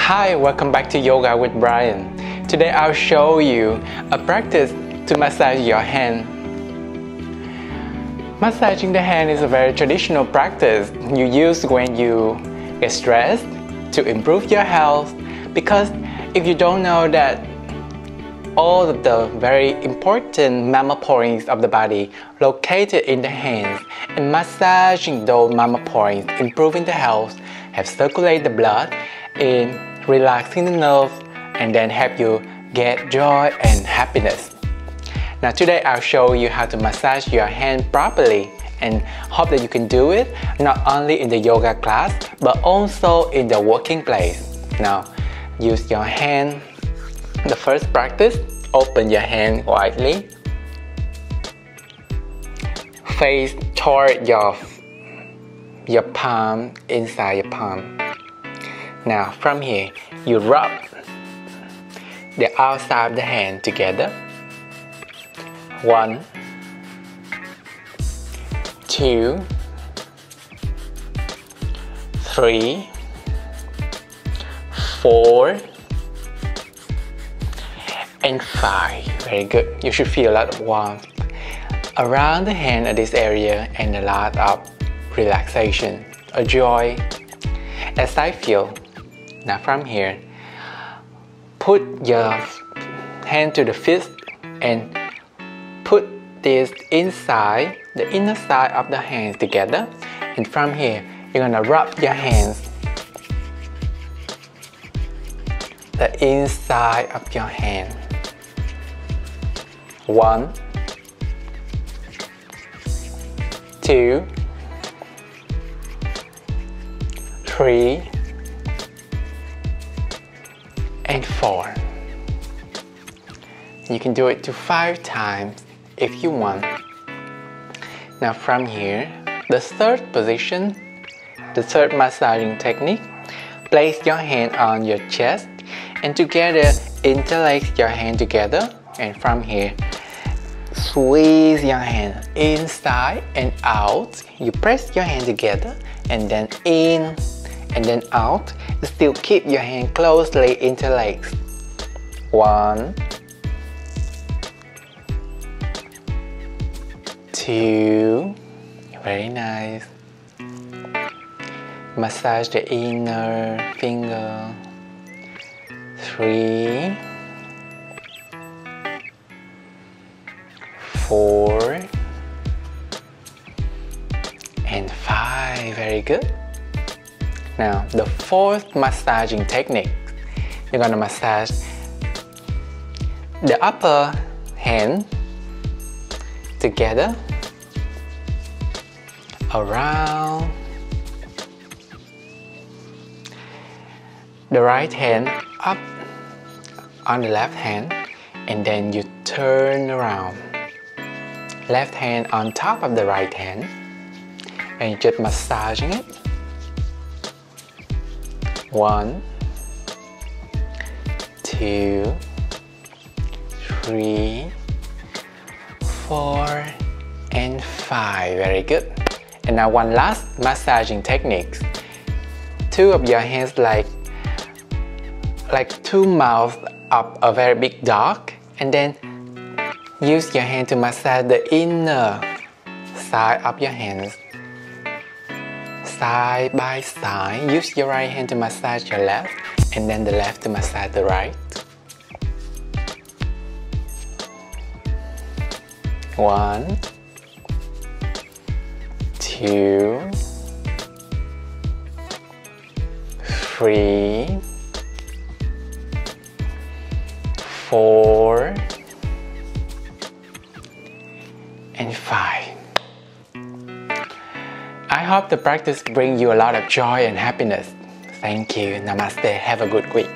Hi, welcome back to Yoga with Brian. Today I'll show you a practice to massage your hand. Massaging the hand is a very traditional practice you use when you get stressed to improve your health, because if you don't know that all of the very important mammal points of the body located in the hands, and massaging those mammal points, improving the health, have circulate the blood in relaxing the nerve, and then help you get joy and happiness. Now today I'll show you how to massage your hand properly, and hope that you can do it not only in the yoga class but also in the working place. Now use your hand. The first practice, open your hand widely, face toward your palm, inside your palm. Now from here, you rub the outside of the hand together. 1, 2, 3, 4, and 5. Very good. You should feel a lot of warmth around the hand at this area and a lot of relaxation or joy, as I feel. Now from here, put your hand to the fist and put this inside, the inner side of the hands together. And from here, you're gonna rub your hands, the inside of your hand. 1, 2, 3, and 4. You can do it to 5 times if you want. Now from here, the third position, the third massaging technique, place your hand on your chest and together interlace your hand together, and from here squeeze your hand inside and out. You press your hand together and then in and then out. Still keep your hand closely interlaced. 1, 2, very nice. Massage the inner finger. 3, 4, and 5. Very good. Now the fourth massaging technique, you're gonna massage the upper hand together around the right hand up on the left hand, and then you turn around, left hand on top of the right hand, and you're just massaging it. 1, 2, 3, 4, and 5. Very good. And now one last massaging technique. 2 of your hands like 2 mouths of a very big dog, and then use your hand to massage the inner side of your hands. Side by side. Use your right hand to massage your left, and then the left to massage the right. 1, 2, 3, 4, and 5. I hope the practice brings you a lot of joy and happiness. Thank you. Namaste. Have a good week.